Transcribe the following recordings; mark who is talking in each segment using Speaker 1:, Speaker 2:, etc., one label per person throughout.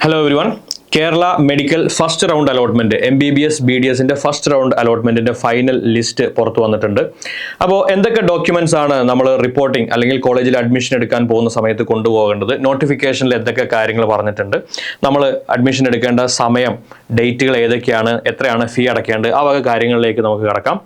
Speaker 1: Hello everyone. Kerala Medical first round allotment MBBS BDS ന്റെ first round അലോട്ട്മെന്റിന്റെ final list പുറത്തു വന്നിട്ടുണ്ട്. അപ്പോൾ എന്തൊക്കെ ഡോക്യുമെന്റ്സ് ആണ് നമ്മൾ റിപ്പോർട്ടിംഗ് അല്ലെങ്കിൽ കോളേജിൽ അഡ്മിഷൻ എടുക്കാൻ പോകുന്ന സമയത്ത് കൊണ്ടുപോകേണ്ടത്, നോട്ടിഫിക്കേഷനിൽ എന്തൊക്കെ കാര്യങ്ങൾ പറഞ്ഞിട്ടുണ്ട്, നമ്മൾ അഡ്മിഷൻ എടുക്കേണ്ട സമയം, ഡേറ്റുകൾ ഏതൊക്കെയാണ്, എത്രയാണ് ഫീ അടയ്ക്കേണ്ടത്, ആ വക കാര്യങ്ങളിലേക്ക് നമുക്ക് കടക്കാം.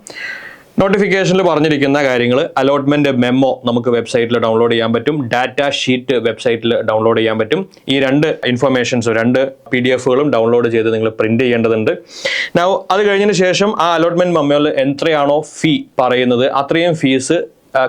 Speaker 1: നോട്ടിഫിക്കേഷനിൽ പറഞ്ഞിരിക്കുന്ന കാര്യങ്ങൾ, അലോട്ട്മെന്റ് മെമ്മോ നമുക്ക് വെബ്സൈറ്റിൽ ഡൗൺലോഡ് ചെയ്യാൻ പറ്റും, ഡാറ്റ ഷീറ്റ് വെബ്സൈറ്റിൽ ഡൗൺലോഡ് ചെയ്യാൻ പറ്റും. ഈ രണ്ട് ഇൻഫർമേഷൻസ്, രണ്ട് PDF-കളും ഡൗൺലോഡ് ചെയ്ത് നിങ്ങൾ പ്രിന്റ് ചെയ്യേണ്ടതുണ്ട്. അത് കഴിഞ്ഞതിന് ശേഷം ആ അലോട്ട്മെന്റ് മെമ്മോയിൽ എത്രയാണോ ഫീ പറയുന്നത് അത്രയും fees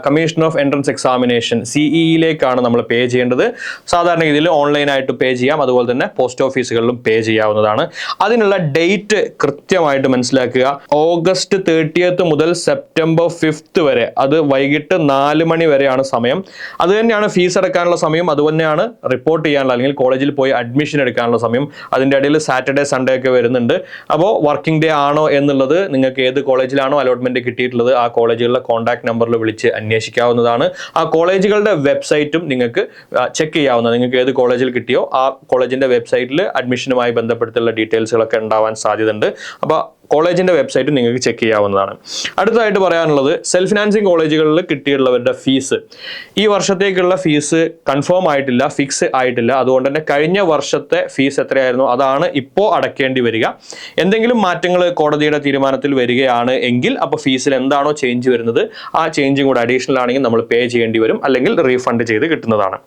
Speaker 1: commission of entrance examination CEയിലേക്കാണ് നമ്മൾ പേ ചെയ്യേണ്ടത്. സാധാരണ രീതിയിൽ ഓൺലൈനായിട്ട് പേ ചെയ്യാം, അതുപോലെ തന്നെ പോസ്റ്റ് ഓഫീസുകളിലും പേ ചെയ്യാവുന്നതാണ്. അതിനുള്ള ഡേറ്റ് കൃത്യമായിട്ട് മനസ്സിലാക്കുക. ഓഗസ്റ്റ് 30 മുതൽ സെപ്റ്റംബർ 5 വരെ, അത് വൈകിട്ട് 4 മണി വരെയാണ് സമയം. അത് തന്നെയാണ് ഫീസ് അടക്കാനുള്ള സമയം, അതുതന്നെയാണ് റിപ്പോർട്ട് ചെയ്യാനുള്ള അല്ലെങ്കിൽ കോളേജിൽ പോയി അഡ്മിഷൻ എടുക്കാനുള്ള സമയം. അതിൻ്റെ ഇടയിൽ സാറ്റർഡേ സൺഡേ ഒക്കെ വരുന്നുണ്ട്. അപ്പോൾ വർക്കിംഗ് ഡേ ആണോ എന്നുള്ളത് നിങ്ങൾക്ക് ഏത് കോളേജിലാണോ അലോട്ട്മെന്റ് കിട്ടിയിട്ടുള്ളത് ആ കോളേജുകളുടെ കോൺടാക്ട് നമ്പറിൽ വിളിച്ച് അന്വേഷിക്കാവുന്നതാണ്. ആ കോളേജുകളുടെ വെബ്സൈറ്റും നിങ്ങൾക്ക് ചെക്ക് ചെയ്യാവുന്നതാണ്. നിങ്ങൾക്ക് ഏത് കോളേജിൽ കിട്ടിയോ ആ കോളേജിന്റെ വെബ്സൈറ്റിൽ അഡ്മിഷനുമായി ബന്ധപ്പെട്ടുള്ള ഡീറ്റെയിൽസുകളൊക്കെ ഉണ്ടാവാൻ സാധ്യതയുണ്ട്. അപ്പോൾ കോളേജിന്റെ വെബ്സൈറ്റ് നിങ്ങൾക്ക് ചെക്ക് ചെയ്യാവുന്നതാണ്. അടുത്തതായിട്ട് പറയാനുള്ളത്, സെൽഫ് ഫിനാൻസിങ് കോളേജുകളിൽ കിട്ടിയിട്ടുള്ളവരുടെ ഫീസ്. ഈ വർഷത്തേക്കുള്ള ഫീസ് കൺഫേം ആയിട്ടില്ല, ഫിക്സ് ആയിട്ടില്ല. അതുകൊണ്ട് തന്നെ കഴിഞ്ഞ വർഷത്തെ ഫീസ് എത്രയായിരുന്നു അതാണ് ഇപ്പോൾ അടയ്ക്കേണ്ടി വരിക. എന്തെങ്കിലും മാറ്റങ്ങൾ കോടതിയുടെ തീരുമാനത്തിൽ വരികയാണ് എങ്കിൽ അപ്പോൾ ഫീസിൽ എന്താണോ ചേഞ്ച് വരുന്നത് ആ ചേഞ്ചും കൂടെ അഡീഷണൽ ആണെങ്കിൽ നമ്മൾ പേ ചെയ്യേണ്ടി വരും, അല്ലെങ്കിൽ റീഫണ്ട് ചെയ്ത് കിട്ടുന്നതാണ്.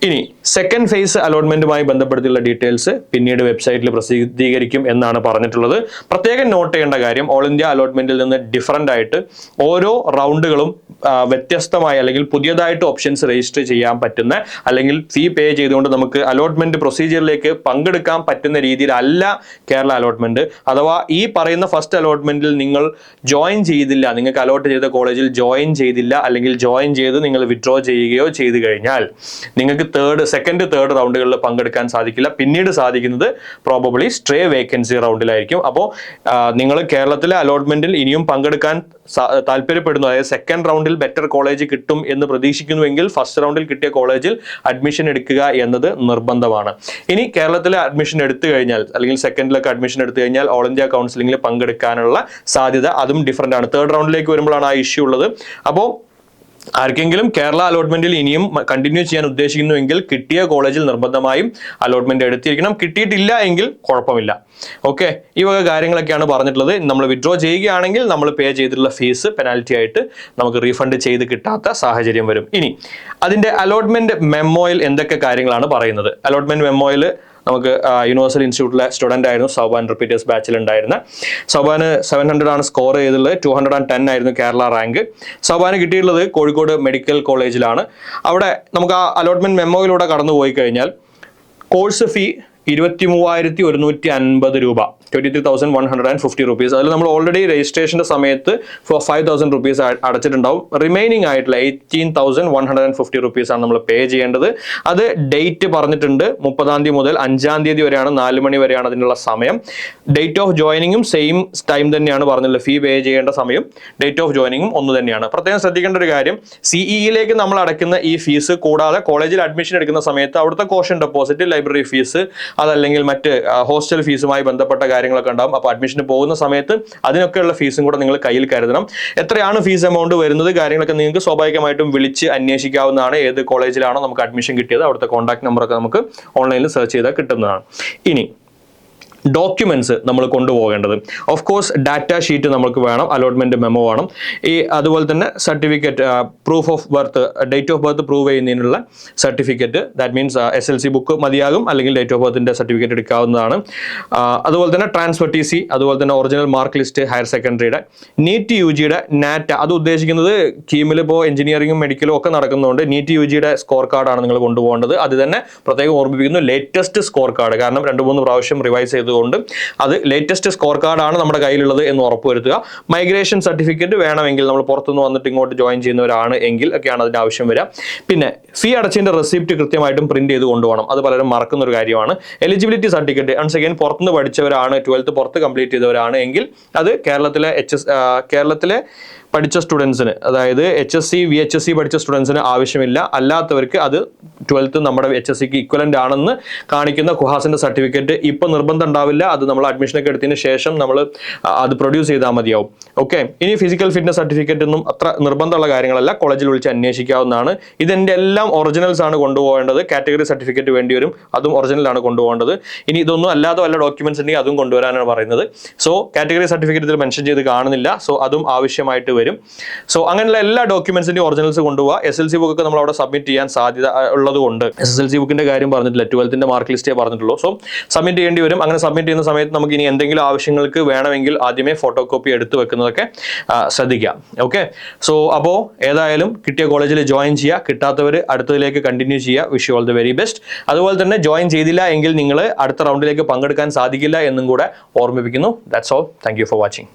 Speaker 1: ഇനി സെക്കൻഡ് ഫേസ് അലോട്ട്മെന്റുമായി ബന്ധപ്പെടുത്തിയുള്ള ഡീറ്റെയിൽസ് പിന്നീട് വെബ്സൈറ്റിൽ പ്രസിദ്ധീകരിക്കും എന്നാണ് പറഞ്ഞിട്ടുള്ളത്. പ്രത്യേകം നോട്ട് ചെയ്യേണ്ട കാര്യം, ഓൾ ഇന്ത്യ അലോട്ട്മെന്റിൽ നിന്ന് ഡിഫറൻ്റ് ആയിട്ട് ഓരോ റൗണ്ടുകളും വ്യത്യസ്തമായി അല്ലെങ്കിൽ പുതിയതായിട്ട് ഓപ്ഷൻസ് രജിസ്റ്റർ ചെയ്യാൻ പറ്റുന്ന, അല്ലെങ്കിൽ ഫീ പേ ചെയ്തുകൊണ്ട് നമുക്ക് അലോട്ട്മെന്റ് പ്രൊസീജിയറിലേക്ക് പങ്കെടുക്കാൻ പറ്റുന്ന രീതിയിലല്ല കേരള അലോട്ട്മെന്റ്. അഥവാ ഈ പറയുന്ന ഫസ്റ്റ് അലോട്ട്മെന്റിൽ നിങ്ങൾ ജോയിൻ ചെയ്തില്ല, നിങ്ങൾക്ക് അലോട്ട് ചെയ്ത കോളേജിൽ ജോയിൻ ചെയ്തില്ല, അല്ലെങ്കിൽ ജോയിൻ ചെയ്ത് നിങ്ങൾ വിഡ്രോ ചെയ്യുകയോ ചെയ്തു കഴിഞ്ഞാൽ നിങ്ങൾക്ക് സെക്കൻഡ് തേർഡ് റൗണ്ടുകളിൽ പങ്കെടുക്കാൻ സാധിക്കില്ല. പിന്നീട് സാധിക്കുന്നത് പ്രോബബ്ലി സ്ട്രേ വേക്കൻസി റൗണ്ടിലായിരിക്കും. അപ്പോൾ നിങ്ങൾ കേരളത്തിലെ അലോട്ട്മെന്റിൽ ഇനിയും പങ്കെടുക്കാൻ താല്പര്യപ്പെടുന്നു, അതായത് സെക്കൻഡ് റൗണ്ടിൽ ബെറ്റർ കോളേജ് കിട്ടും എന്ന് പ്രതീക്ഷിക്കുന്നുവെങ്കിൽ ഫസ്റ്റ് റൗണ്ടിൽ കിട്ടിയ കോളേജിൽ അഡ്മിഷൻ എടുക്കുക എന്നത് നിർബന്ധമാണ്. ഇനി കേരളത്തിലെ അഡ്മിഷൻ എടുത്തു കഴിഞ്ഞാൽ, അല്ലെങ്കിൽ സെക്കൻഡിലൊക്കെ അഡ്മിഷൻ എടുത്തു കഴിഞ്ഞാൽ ഓൾ ഇന്ത്യ കൗൺസിലിംഗിൽ പങ്കെടുക്കാനുള്ള സാധ്യത അതും ഡിഫറൻ്റ് ആണ്. തേർഡ് റൗണ്ടിലേക്ക് വരുമ്പോഴാണ് ആ ഇഷ്യൂ ഉള്ളത്. അപ്പോൾ ആർക്കെങ്കിലും കേരള അലോട്ട്മെന്റിൽ ഇനിയും കണ്ടിന്യൂ ചെയ്യാൻ ഉദ്ദേശിക്കുന്നുവെങ്കിൽ കിട്ടിയ കോളേജിൽ നിർബന്ധമായും അലോട്ട്മെന്റ് എടുത്തിരിക്കണം. കിട്ടിയിട്ടില്ല എങ്കിൽ കുഴപ്പമില്ല. ഓക്കെ, ഈ വക കാര്യങ്ങളൊക്കെയാണ് പറഞ്ഞിട്ടുള്ളത്. നമ്മൾ വിഡ്രോ ചെയ്യുകയാണെങ്കിൽ നമ്മൾ പേ ചെയ്തിട്ടുള്ള ഫീസ് പെനാൽറ്റി ആയിട്ട് നമുക്ക് റീഫണ്ട് ചെയ്ത് കിട്ടാത്ത സാഹചര്യം വരും. ഇനി അതിന്റെ അലോട്ട്മെന്റ് മെമ്മോയിൽ എന്തൊക്കെ കാര്യങ്ങളാണ് പറയുന്നത്? അലോട്ട്മെന്റ് മെമ്മോയിൽ നമുക്ക് യൂണിവേഴ്സൽ ഇൻസ്റ്റിറ്റ്യൂട്ടിലെ സ്റ്റുഡൻ്റ് ആയിരുന്നു സൗബാൻ, റിപ്പീറ്റേഴ്സ് ബാച്ചിൽ ഉണ്ടായിരുന്ന സൗബാന് 700 ആണ് സ്കോർ ചെയ്തിട്ടുള്ളത്. 210 ആയിരുന്നു കേരള റാങ്ക്. സൗബാന് കിട്ടിയിട്ടുള്ളത് കോഴിക്കോട് മെഡിക്കൽ കോളേജിലാണ്. അവിടെ നമുക്ക് ആ അലോട്ട്മെന്റ് മെമ്മോയിലൂടെ കടന്നു പോയി കഴിഞ്ഞാൽ കോഴ്സ് ഫീ 23,150 രൂപ, 23,150 rupees. അതിൽ നമ്മൾ ഓൾറെഡി രജിസ്ട്രേഷന്റെ സമയത്ത് 5,000 rupees അടച്ചിട്ടുണ്ടാവും. റിമൈനിങ് ആയിട്ടുള്ള 18,150 rupees ആണ് നമ്മൾ പേ ചെയ്യേണ്ടത്. അത് ഡേറ്റ് പറഞ്ഞിട്ടുണ്ട്, 30-ാം തീയതി മുതൽ 5-ാം തീയതി വരെയാണ്, 4 മണി വരെയാണ് അതിനുള്ള സമയം. ഡേറ്റ് ഓഫ് ജോയിനിങ്ങും സെയിം ടൈം തന്നെയാണ് പറഞ്ഞിട്ടുള്ളത്. ഫീ പേ ചെയ്യേണ്ട സമയം, ഡേറ്റ് ഓഫ് ജോയിനിങ്ങും ഒന്ന് തന്നെയാണ്. പ്രത്യേകം ശ്രദ്ധിക്കേണ്ട ഒരു കാര്യം, CEയിലേക്ക് നമ്മൾ അടയ്ക്കുന്ന ഈ ഫീസ് കൂടാതെ കോളേജിൽ അഡ്മിഷൻ എടുക്കുന്ന സമയത്ത് അവിടുത്തെ കോഷൻ ഡെപ്പോസിറ്റ്, ലൈബ്രറി ഫീസ്, അതല്ലെങ്കിൽ മറ്റ് ഹോസ്റ്റൽ ഫീസുമായി ബന്ധപ്പെട്ട കാര്യങ്ങളൊക്കെ ഉണ്ടാകും. അപ്പോൾ അഡ്മിഷന് പോകുന്ന സമയത്ത് അതിനൊക്കെയുള്ള ഫീസും കൂടെ നിങ്ങൾ കയ്യിൽ കരുതണം. എത്രയാണ് ഫീസ് എമൗണ്ട് വരുന്നത് കാര്യങ്ങളൊക്കെ നിങ്ങൾക്ക് സ്വാഭാവികമായിട്ടും വിളിച്ച് അന്വേഷിക്കാവുന്നതാണ്. ഏത് കോളേജിലാണോ നമുക്ക് അഡ്മിഷൻ കിട്ടിയത് അവിടുത്തെ കോൺടാക്ട് നമ്പറൊക്കെ നമുക്ക് ഓൺലൈനിൽ സെർച്ച് ചെയ്താൽ കിട്ടുന്നതാണ്. ഇനി ഡോക്യുമെന്റ്സ് നമ്മൾ കൊണ്ടുപോകേണ്ടത്, ഓഫ് കോഴ്സ് ഡാറ്റ ഷീറ്റ് നമുക്ക് വേണം, അലോട്ട്മെന്റ് മെമ്മോ വേണം, അതുപോലെ തന്നെ certificate, proof of birth, date of birth prove ചെയ്യുന്നതിനുള്ള certificate, that means SLC book മതിയാകും, അല്ലെങ്കിൽ ഡേറ്റ് ഓഫ് ബർത്തിന്റെ സർട്ടിഫിക്കറ്റ് എടുക്കാവുന്നതാണ്. അതുപോലെ തന്നെ ട്രാൻസ്ഫർ TC, അതുപോലെ തന്നെ ഒറിജിനൽ മാർക്ക് ലിസ്റ്റ് ഹയർ സെക്കൻഡറിയുടെ, നീറ്റ് UGയുടെ നാറ്റ, അത് ഉദ്ദേശിക്കുന്നത് കീമിൽ ഇപ്പോൾ എഞ്ചിനീയറിംഗും മെഡിക്കലും ഒക്കെ നടക്കുന്നതുകൊണ്ട് നീറ്റ് UGയുടെ സ്കോർ കാർഡാണ് നിങ്ങൾ കൊണ്ടുപോകേണ്ടത്. അത് തന്നെ പ്രത്യേകം ഓർമ്മിപ്പിക്കുന്നു, ലേറ്റസ്റ്റ് സ്കോർ കാർഡ്, കാരണം 2-3 പ്രാവശ്യം റിവൈസ് ചെയ്തു ആയതുകൊണ്ട് അത് ലേറ്റസ്റ്റ് സ്കോർ കാർഡാണ് നമ്മുടെ കയ്യിലുള്ളത് എന്ന് ഉറപ്പുവരുത്തുക. മൈഗ്രേഷൻ സർട്ടിഫിക്കറ്റ് വേണമെങ്കിൽ നമ്മൾ പുറത്തുനിന്ന് വന്നിട്ട് ഇങ്ങോട്ട് ജോയിൻ ചെയ്യുന്നവരാണ് എങ്കിൽ ഒക്കെയാണ് അതിൻ്റെ ആവശ്യം വരിക. പിന്നെ ഫീ അടച്ചതിൻ്റെ റെസിപ്റ്റ് കൃത്യമായിട്ടും പ്രിന്റ് ചെയ്ത് കൊണ്ടുപോകണം. അത് പലരും മറക്കുന്ന ഒരു കാര്യമാണ്. എലിജിബിലിറ്റി സർട്ടിഫിക്കറ്റ് വൺസ് അഗൈൻ പുറത്തുനിന്ന് പഠിച്ചവരാണ്, 12th പുറത്ത് കംപ്ലീറ്റ് ചെയ്തവരാണ് എങ്കിൽ അത് കേരളത്തിലെ പഠിച്ച സ്റ്റുഡൻസിന്, അതായത് HSC VHSC പഠിച്ച സ്റ്റുഡൻസിന് ആവശ്യമില്ല. അല്ലാത്തവർക്ക് അത് 12th നമ്മുടെ HSCക്ക് ഇക്വലന്റ് ആണെന്ന് കാണിക്കുന്ന കുഹാസിന്റെ സർട്ടിഫിക്കറ്റ് ഇപ്പൊ നിർബന്ധം ഉണ്ടാവില്ല. അത് നമ്മൾ അഡ്മിഷനൊക്കെ എടുത്തതിന് ശേഷം നമ്മൾ അത് പ്രൊഡ്യൂസ് ചെയ്താൽ മതിയാവും. ഓക്കെ. ഇനി ഫിസിക്കൽ ഫിറ്റ്നസ് സർട്ടിഫിക്കറ്റ് ഒന്നും അത്ര നിർബന്ധമുള്ള കാര്യങ്ങളല്ല, കോളേജിൽ വിളിച്ച് അന്വേഷിക്കാവുന്നതാണ്. ഇതിന്റെ എല്ലാം ഒറിജിനൽസ് ആണ് കൊണ്ടുപോകേണ്ടത്. കാറ്റഗറി സർട്ടിഫിക്കറ്റ് വേണ്ടി വരും, അതും ഒറിജിനലാണ് കൊണ്ടുപോകേണ്ടത്. ഇനി ഇതൊന്നും അല്ലാതെ വല്ല ഡോക്യുമെന്റ്സ് ഉണ്ടെങ്കിൽ അതും കൊണ്ടുവരാനാണ് പറയുന്നത്. സോ കാറ്റഗറി സർട്ടിഫിക്കറ്റ് ഇതിൽ മെൻഷൻ ചെയ്ത് കാണുന്നില്ല, സോ അതും ആവശ്യമായിട്ട് വരും. സോ അങ്ങനെയുള്ള എല്ലാ ഡോക്യുമെന്റ്സിന്റെയും ഒറിജിനൽസ് കൊണ്ടുപോകുക. SLC ബുക്ക് നമ്മൾ അവിടെ സബ്മിറ്റ് ചെയ്യാൻ സാധ്യത ഉള്ളതുകൊണ്ട് SSLC ബുക്കിന്റെ കാര്യം പറഞ്ഞിട്ടില്ല, 12th മാർക്ക് ലിസ്റ്റേ പറഞ്ഞിട്ടുള്ളൂ. സോ സബ്മിറ്റ് ചെയ്യേണ്ടി വരും. അങ്ങനെ സബ്മിറ്റ് ചെയ്യുന്ന സമയത്ത് നമുക്ക് ഇനി എന്തെങ്കിലും ആവശ്യങ്ങൾക്ക് വേണമെങ്കിൽ ആദ്യമേ ഫോട്ടോ കോപ്പി എടുത്തു വെക്കുന്നതൊക്കെ ശ്രദ്ധിക്കാം. ഓക്കെ. സോ അപ്പോൾ ഏതായാലും കിട്ടിയ കോളേജിൽ ജോയിൻ ചെയ്യുക, കിട്ടാത്തവർ അടുത്തതിലേക്ക് കണ്ടിന്യൂ ചെയ്യുക. Wish you all the very best. അതുപോലെ തന്നെ ജോയിൻ ചെയ്തില്ല എങ്കിൽ നിങ്ങൾ അടുത്ത റൗണ്ടിലേക്ക് പങ്കെടുക്കാൻ സാധിക്കില്ല എന്നും കൂടെ ഓർമ്മിപ്പിക്കുന്നു. That's all. Thank you for watching.